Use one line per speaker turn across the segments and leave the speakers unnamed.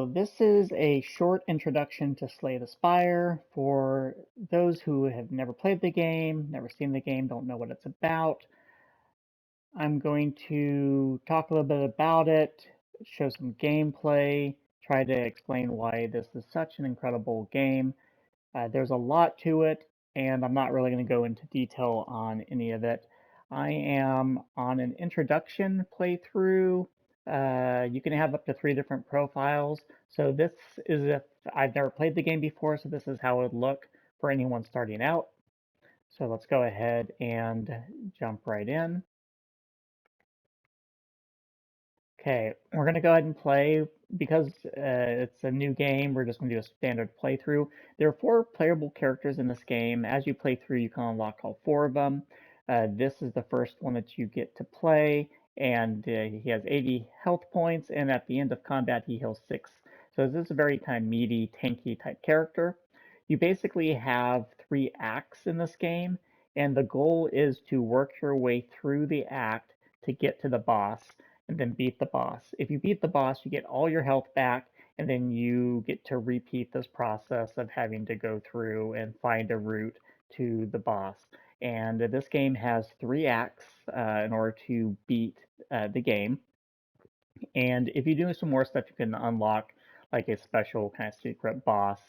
So this is a short introduction to Slay the Spire for those who have never played the game, never seen the game, don't know what it's about. I'm going to talk a little bit about it, show some gameplay, try to explain why this is such an incredible game. There's a lot to it, and I'm not really going to go into detail on any of it. I am on an introduction playthrough. You can have up to 3 different profiles. So this is if I've never played the game before, so this is how it would look for anyone starting out. So let's go ahead and jump right in. Okay, we're going to go ahead and play. Because it's a new game, we're just going to do a standard playthrough. There are 4 playable characters in this game. As you play through, you can unlock all 4 of them. This is the first one that you get to play, and he has 80 health points, and at the end of combat, he heals 6. So this is a very kind of meaty, tanky type character. You basically have 3 acts in this game, and the goal is to work your way through the act to get to the boss and then beat the boss. If you beat the boss, you get all your health back, and then you get to repeat this process of having to go through and find a route to the boss. And this game has 3 acts in order to beat the game. And if you do some more stuff, you can unlock like a special kind of secret boss,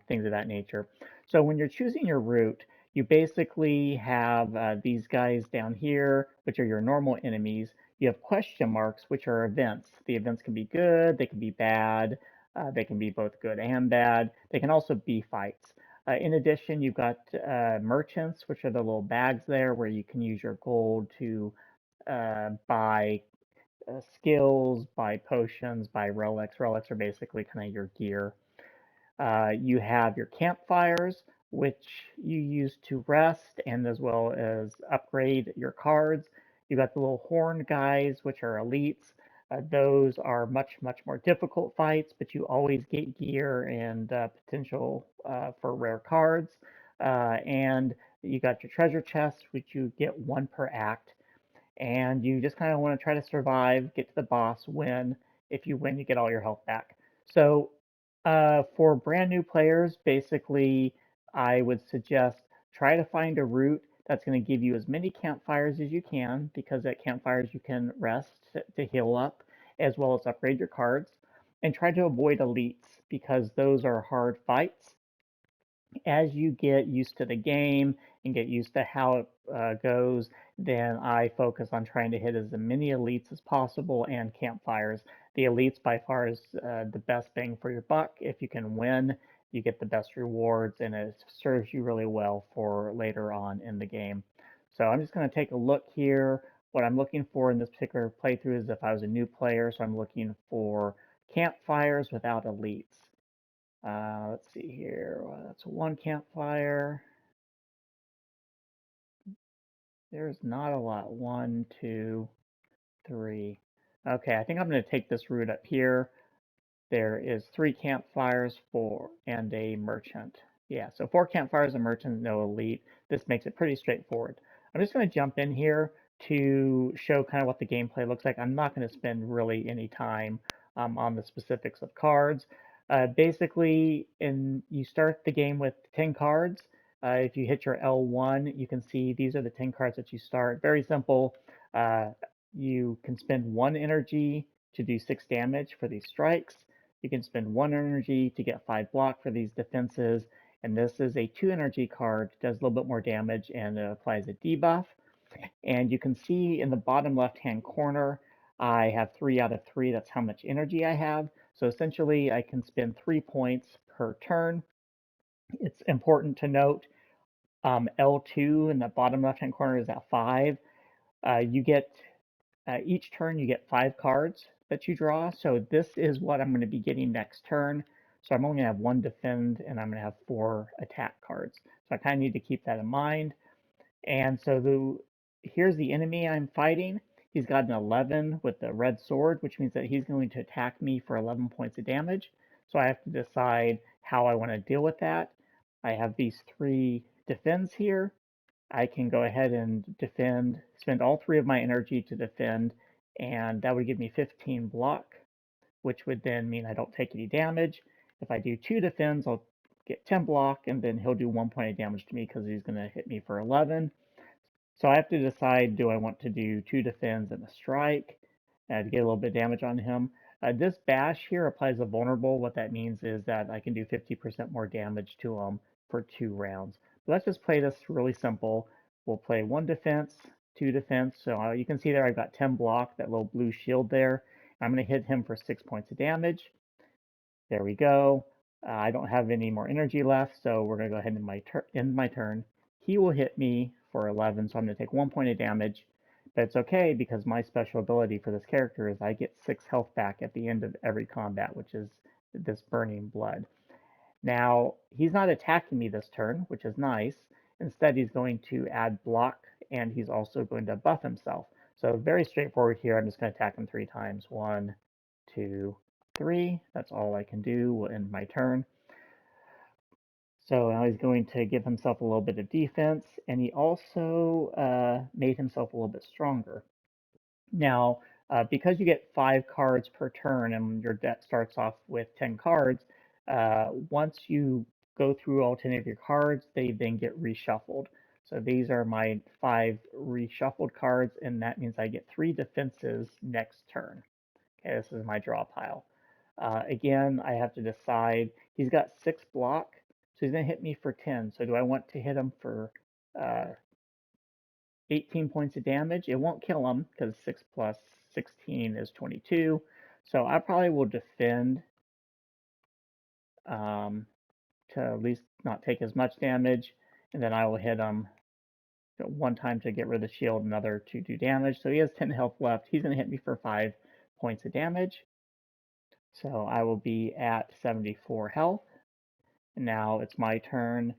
things of that nature. So when you're choosing your route, you basically have these guys down here, which are your normal enemies. You have question marks, which are events. The events can be good, they can be bad, they can be both good and bad. They can also be fights. In addition, you've got merchants, which are the little bags there where you can use your gold to buy skills, buy potions, buy relics. Relics are basically kind of your gear. You have your campfires, which you use to rest and as well as upgrade your cards. You got the little horn guys, which are elites. Those are much, much more difficult fights, but you always get gear and potential for rare cards. And you got your treasure chests, which you get 1 per act, and you just kind of want to try to survive, get to the boss, win. If you win, you get all your health back. So for brand new players, basically, I would suggest try to find a route that's going to give you as many campfires as you can, because at campfires you can rest to heal up, as well as upgrade your cards, and try to avoid elites, because those are hard fights. As you get used to the game and get used to how it goes, then I focus on trying to hit as many elites as possible and campfires. The elites by far is the best bang for your buck. If you can win, you get the best rewards, and it serves you really well for later on in the game. So I'm just going to take a look here. What I'm looking for in this particular playthrough is if I was a new player, so I'm looking for campfires without elites. Let's see here. Well, that's 1 campfire. There's not a lot. 1, 2, 3. Okay, I think I'm going to take this route up here. There is 3 campfires and a merchant. Yeah, so 4 campfires, a merchant, no elite. This makes it pretty straightforward. I'm just going to jump in here to show kind of what the gameplay looks like. I'm not going to spend really any time on the specifics of cards. Basically, you start the game with 10 cards. If you hit your L1, you can see these are the 10 cards that you start. Very simple. You can spend 1 energy to do 6 damage for these strikes. You can spend 1 energy to get 5 block for these defenses. And this is a 2 energy card, does a little bit more damage, and it applies a debuff. And you can see in the bottom left-hand corner, I have 3 out of 3. That's how much energy I have. So essentially, I can spend 3 points per turn. It's important to note L2 in the bottom left-hand corner is at 5. You get each turn you get 5 cards that you draw. So this is what I'm going to be getting next turn. So I'm only going to have 1 defend, and I'm going to have 4 attack cards. So I kind of need to keep that in mind. And so here's the enemy I'm fighting. He's got an 11 with the red sword, which means that he's going to attack me for 11 points of damage. So I have to decide how I want to deal with that. I have these 3 defends here. I can go ahead and defend, spend all 3 of my energy to defend, and that would give me 15 block. which would then mean I don't take any damage. If I do 2 defends, I'll get 10 block, and then he'll do 1 point of damage to me because he's going to hit me for 11. So I have to decide, do I want to do 2 defends and a strike to get a little bit of damage on him. This bash here applies a vulnerable. What that means is that I can do 50% more damage to him for 2 rounds. But let's just play this really simple. We'll play 1 defense, 2 defense. So you can see there I've got 10 block, that little blue shield there. I'm going to hit him for 6 points of damage. There we go. I don't have any more energy left, so we're going to go ahead and end my turn. He will hit me for 11, so I'm going to take 1 point of damage. But it's okay because my special ability for this character is I get 6 health back at the end of every combat, which is this burning blood. Now, he's not attacking me this turn, which is nice. Instead, he's going to add block, and he's also going to buff himself. So very straightforward here. I'm just going to attack him 3 times. 1, 2, 3. That's all I can do. We'll end my turn. So now he's going to give himself a little bit of defense, and he also made himself a little bit stronger. Now, because you get 5 cards per turn, and your deck starts off with 10 cards, once you go through all 10 of your cards, they then get reshuffled. So these are my 5 reshuffled cards, and that means I get 3 defenses next turn. Okay, this is my draw pile. Again, I have to decide. He's got 6 block, so he's going to hit me for 10. So do I want to hit him for 18 points of damage? It won't kill him because 6 plus 16 is 22. So I probably will defend to at least not take as much damage, and then I will hit him 1 time to get rid of the shield, another to do damage. So he has 10 health left. He's going to hit me for 5 points of damage. So I will be at 74 health. Now it's my turn,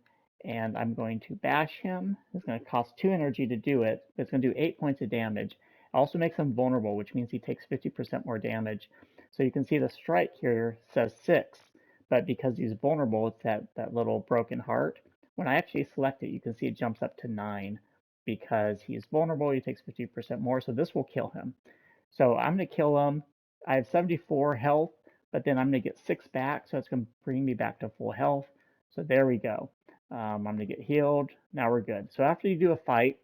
and I'm going to bash him. It's going to cost 2 energy to do it, but it's going to do 8 points of damage. It also makes him vulnerable, which means he takes 50% more damage. So you can see the strike here says 6, but because he's vulnerable, it's that little broken heart. When I actually select it, you can see it jumps up to 9. Because he's vulnerable, he takes 50% more, so this will kill him. So I'm going to kill him. I have 74 health, but then I'm going to get 6 back, so it's going to bring me back to full health. So there we go. I'm going to get healed. Now we're good. So after you do a fight,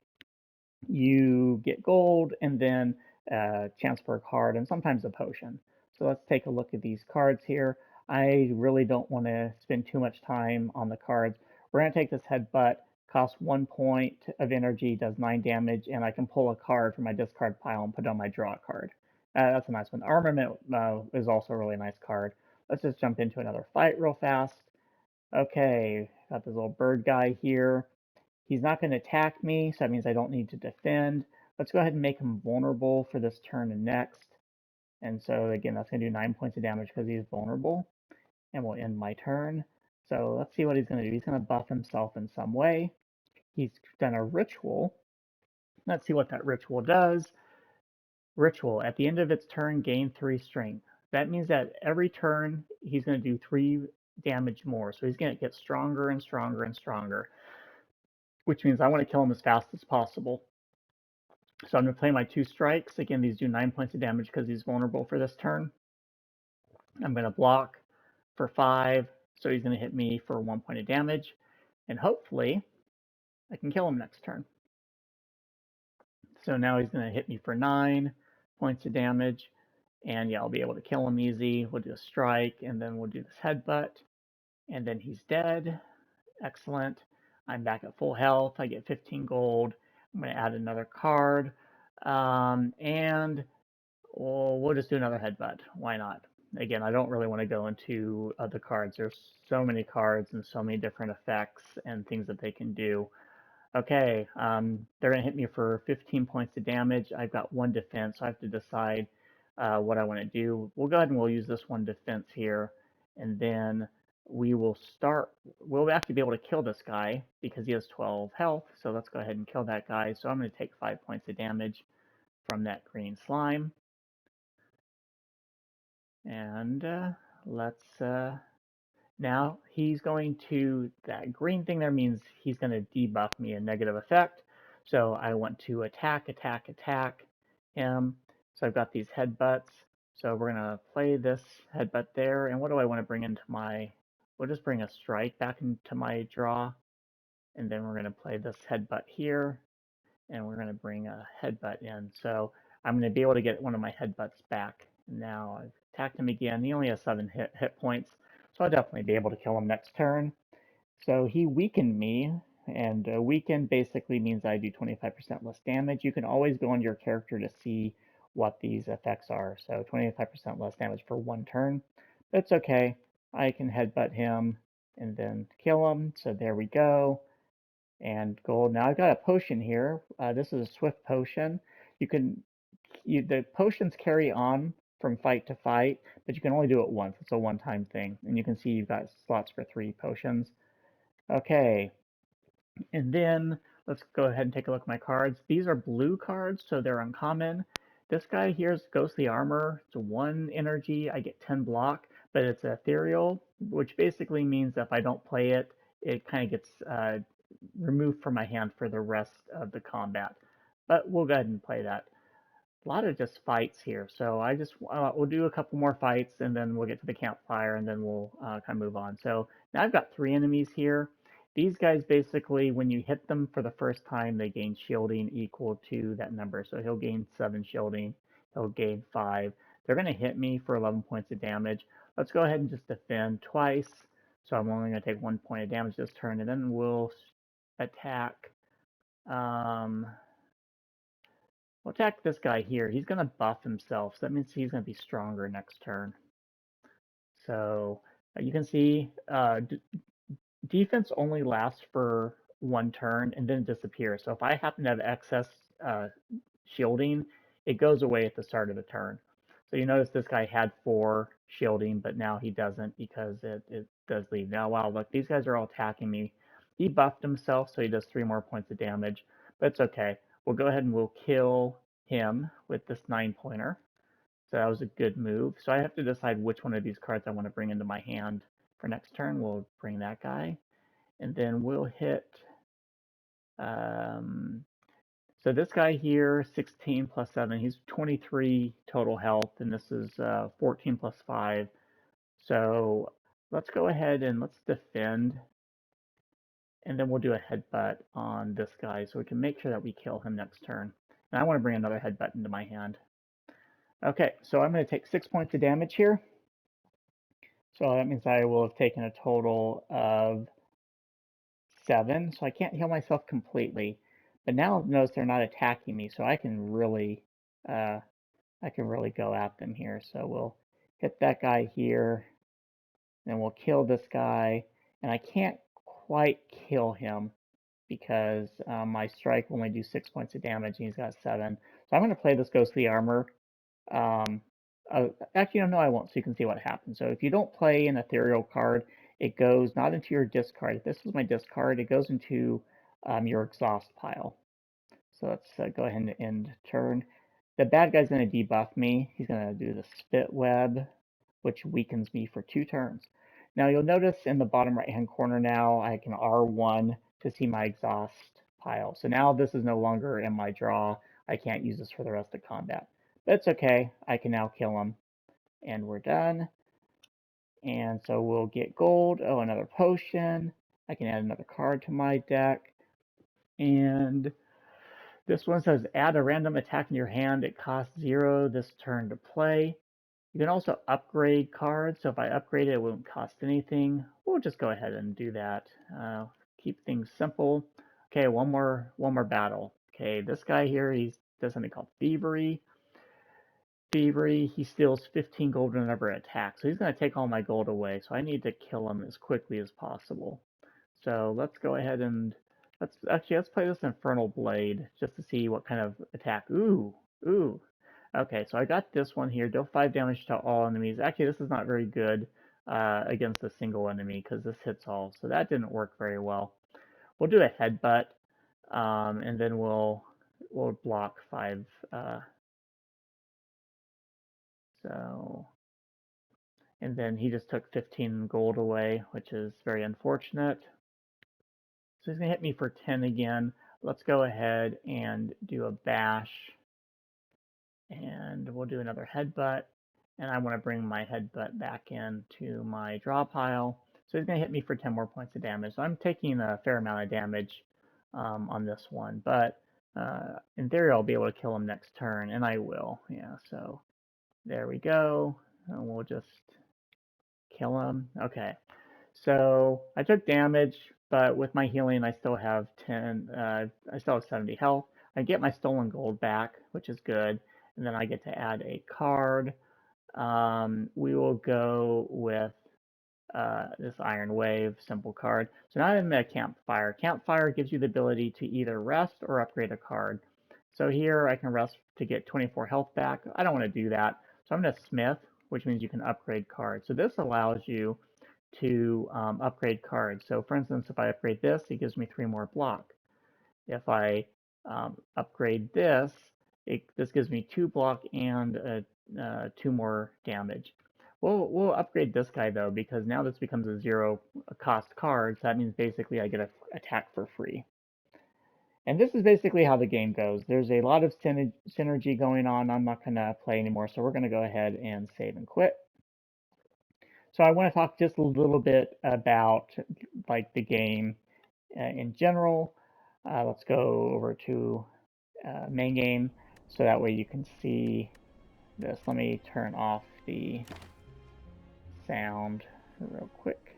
you get gold and then a chance for a card and sometimes a potion. So let's take a look at these cards here. I really don't want to spend too much time on the cards. We're going to take this headbutt. Costs 1 point of energy, does 9 damage, and I can pull a card from my discard pile and put it on my draw card. That's a nice one. Armament is also a really nice card. Let's just jump into another fight real fast. Okay, got this little bird guy here. He's not going to attack me, so that means I don't need to defend. Let's go ahead and make him vulnerable for this turn and next. And so again, that's going to do 9 points of damage because he's vulnerable. And we'll end my turn. So let's see what he's going to do. He's going to buff himself in some way. He's done a ritual. Let's see what that ritual does. Ritual. At the end of its turn, gain 3 strength. That means that every turn, he's going to do 3 damage more. So he's going to get stronger and stronger and stronger, which means I want to kill him as fast as possible. So I'm going to play my 2 strikes. Again, these do 9 points of damage because he's vulnerable for this turn. I'm going to block for 5, so he's going to hit me for 1 point of damage. And hopefully, I can kill him next turn. So now he's going to hit me for 9 points of damage. And yeah, I'll be able to kill him easy. We'll do a strike, and then we'll do this headbutt. And then he's dead. Excellent. I'm back at full health. I get 15 gold. I'm going to add another card. And we'll just do another headbutt. Why not? Again, I don't really want to go into other cards. There's so many cards and so many different effects and things that they can do. Okay, they're going to hit me for 15 points of damage. I've got 1 defense, so I have to decide what I want to do. We'll go ahead and we'll use this 1 defense here, and then we will start. We'll actually be able to kill this guy because he has 12 health, so let's go ahead and kill that guy. So I'm going to take 5 points of damage from that green slime. And let's, now he's going to, that green thing there means he's going to debuff me a negative effect. So I want to attack him. So I've got these headbutts. So we're gonna play this headbutt there, and what do I want to bring into my? We'll just bring a strike back into my draw, and then we're gonna play this headbutt here, and we're gonna bring a headbutt in. So I'm gonna be able to get one of my headbutts back. Now I've attacked him again. He only has 7 hit points, so I'll definitely be able to kill him next turn. So he weakened me, and weaken basically means I do 25% less damage. You can always go into your character to see what these effects are. So 25% less damage for 1 turn. That's okay. I can headbutt him and then kill him. So there we go. And gold. Now I've got a potion here. This is a swift potion. The potions carry on from fight to fight, but you can only do it once. It's a one-time thing. And you can see you've got slots for 3 potions. Okay, and then let's go ahead and take a look at my cards. These are blue cards, so they're uncommon. This guy here is Ghostly Armor. It's 1 energy. I get 10 block, but it's ethereal, which basically means that if I don't play it, it kind of gets removed from my hand for the rest of the combat. But we'll go ahead and play that. A lot of just fights here, so we'll do a couple more fights, and then we'll get to the campfire, and then we'll kind of move on. So now I've got 3 enemies here. These guys basically, when you hit them for the first time, they gain shielding equal to that number. So he'll gain 7 shielding, he'll gain 5. They're going to hit me for 11 points of damage. Let's go ahead and just defend twice. So I'm only going to take 1 point of damage this turn, and then we'll attack. We'll attack this guy here. He's going to buff himself, so that means he's going to be stronger next turn. So you can see defense only lasts for 1 turn and then disappears. So if I happen to have excess shielding, it goes away at the start of the turn. So you notice this guy had 4 shielding, but now he doesn't because it does leave. Now, wow, look, these guys are all attacking me. He buffed himself, so he does 3 more points of damage, but it's okay. We'll go ahead and we'll kill him with this 9-pointer. So that was a good move. So I have to decide which one of these cards I want to bring into my hand for next turn. We'll bring that guy. And then we'll hit... so this guy here, 16 plus 7, he's 23 total health, and this is 14 plus 5. So let's go ahead and let's defend. And then we'll do a headbutt on this guy so we can make sure that we kill him next turn. And I want to bring another headbutt into my hand. Okay, so I'm going to take 6 points of damage here. So that means I will have taken a total of 7. So I can't heal myself completely. But now notice they're not attacking me, so I can really go at them here. So we'll hit that guy here, then we'll kill this guy, and I can't quite kill him because my strike will only do 6 points of damage, and he's got 7. So I'm going to play this Ghostly Armor. Actually, no, I won't, so you can see what happens. So if you don't play an ethereal card, it goes not into your discard. If this is my discard, it goes into your exhaust pile. So let's go ahead and end turn. The bad guy's going to debuff me. He's going to do the Spit Web, which weakens me for 2 turns. Now you'll notice in the bottom right-hand corner now, I can R1 to see my exhaust pile. So now this is no longer in my draw. I can't use this for the rest of combat. But it's okay. I can now kill him. And we're done. And so we'll get gold. Oh, another potion. I can add another card to my deck. And this one says add a random attack in your hand. It costs 0 this turn to play. You can also upgrade cards. So if I upgrade it, it won't cost anything. We'll just go ahead and do that. Keep things simple. Okay, one more battle. Okay, this guy here, he does something called Thievery. He steals 15 gold whenever it attacks. So he's going to take all my gold away. So I need to kill him as quickly as possible. So let's go ahead and let's play this Infernal Blade just to see what kind of attack. Ooh. Okay, so I got this one here. Deal 5 damage to all enemies. Actually, this is not very good against a single enemy because this hits all. So that didn't work very well. We'll do a headbutt, and then we'll block 5. And then he just took 15 gold away, which is very unfortunate. So he's going to hit me for 10 again. Let's go ahead and do a bash. And we'll do another headbutt. and I want to bring my headbutt back into my draw pile. So he's going to hit me for 10 more points of damage. So I'm taking a fair amount of damage on this one, but in theory I'll be able to kill him next turn, and I will. Yeah, so there we go. And we'll just kill him. Okay. So I took damage, but with my healing, I still have 10. I still have 70 health. I get my stolen gold back, which is good, and then I get to add a card. We will go with this Iron Wave simple card. So now I'm at Campfire. Campfire gives you the ability to either rest or upgrade a card. So here I can rest to get 24 health back. I don't want to do that, so I'm going to Smith, which means you can upgrade cards. So this allows you to upgrade cards. So for instance, if I upgrade this, it gives me 3 more block. If I upgrade this, this gives me 2 block and 2 more damage. We'll upgrade this guy though, because now this becomes a 0 cost card, so that means basically I get an attack for free. And this is basically how the game goes. There's a lot of synergy going on. I'm not going to play anymore, so we're going to go ahead and save and quit. So I want to talk just a little bit about like the game in general. Let's go over to main game so that way you can see this. Let me turn off the sound real quick.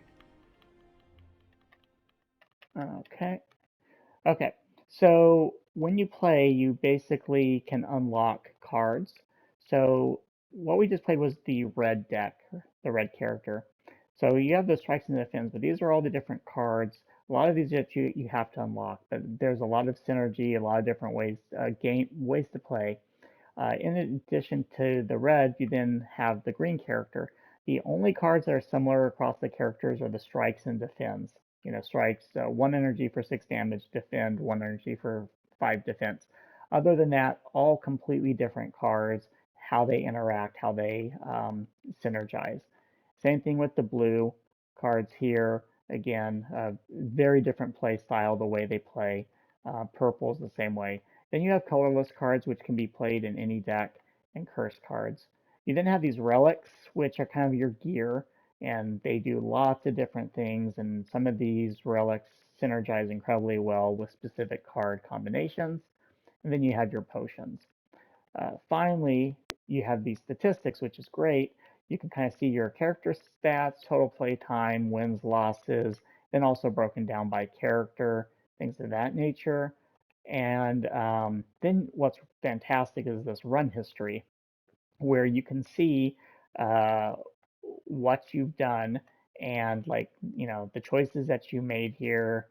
Okay. Okay. So when you play, you basically can unlock cards. So what we just played was the red deck, the red character. So you have the strikes and the defense, but these are all the different cards. A lot of these that you have to unlock, but there's a lot of synergy, a lot of different ways ways to play. In addition to the red, you then have the green character. The only cards that are similar across the characters are the strikes and defends. You know, strikes 1 energy for 6 damage, defend 1 energy for 5 defense. Other than that, all completely different cards, how they interact, how they synergize. Same thing with the blue cards here. Again, very different play style, the way they play. Purple is the same way. Then you have colorless cards, which can be played in any deck, and curse cards. You then have these relics, which are kind of your gear, and they do lots of different things, and some of these relics synergize incredibly well with specific card combinations. And then you have your potions. Finally, you have these statistics, which is great. You can kind of see your character stats, total play time, wins, losses, then also broken down by character, things of that nature. And then what's fantastic is this run history, where you can see uh, what you've done and like the choices that you made here,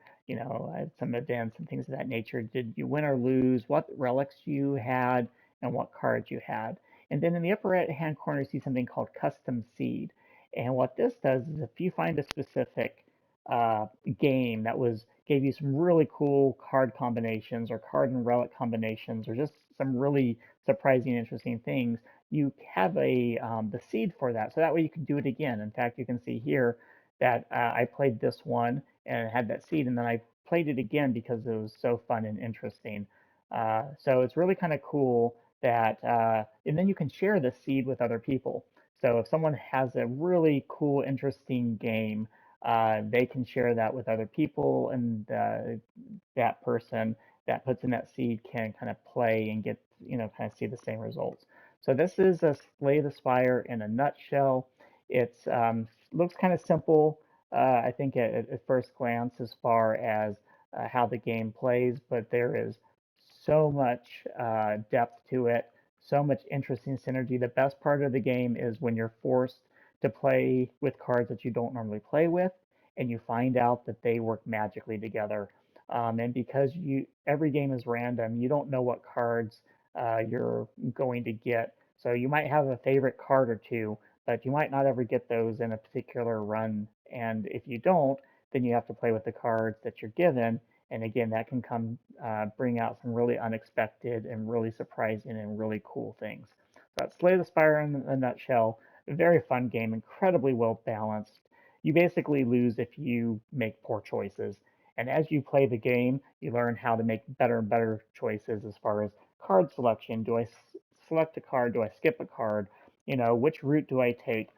some events and things of that nature. Did you win or lose? What relics you had and what cards you had. And then in the upper right hand corner, you see something called custom seed. And what this does is if you find a specific uh, game that gave you some really cool card combinations or card and relic combinations or just some really surprising, interesting things, you have the seed for that, so that way you can do it again. In fact, you can see here that I played this one and it had that seed, and then I played it again because it was so fun and interesting. So it's really kind of cool that, and then you can share the seed with other people. So if someone has a really cool, interesting game, they can share that with other people, and that person that puts in that seed can kind of play and get, kind of see the same results. So this is a Slay the Spire in a nutshell. It's looks kind of simple, I think at first glance as far as how the game plays, but there is so much depth to it, so much interesting synergy. The best part of the game is when you're forced to play with cards that you don't normally play with, and you find out that they work magically together. And because every game is random, you don't know what cards you're going to get. So you might have a favorite card or two, but you might not ever get those in a particular run. And if you don't, then you have to play with the cards that you're given. And again, that can bring out some really unexpected and really surprising and really cool things. So that's Slay the Spire in a nutshell. A very fun game, incredibly well balanced. You basically lose if you make poor choices. And as you play the game, you learn how to make better and better choices as far as card selection. Do I select a card? Do I skip a card? which route do I take?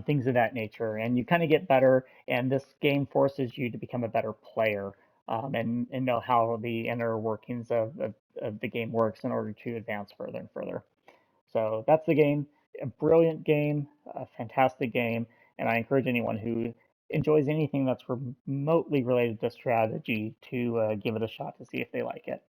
Things of that nature. And you kind of get better, and this game forces you to become a better player, and know how the inner workings of the game works in order to advance further and further. So that's the game. A brilliant game, a fantastic game, and I encourage anyone who enjoys anything that's remotely related to strategy to give it a shot to see if they like it.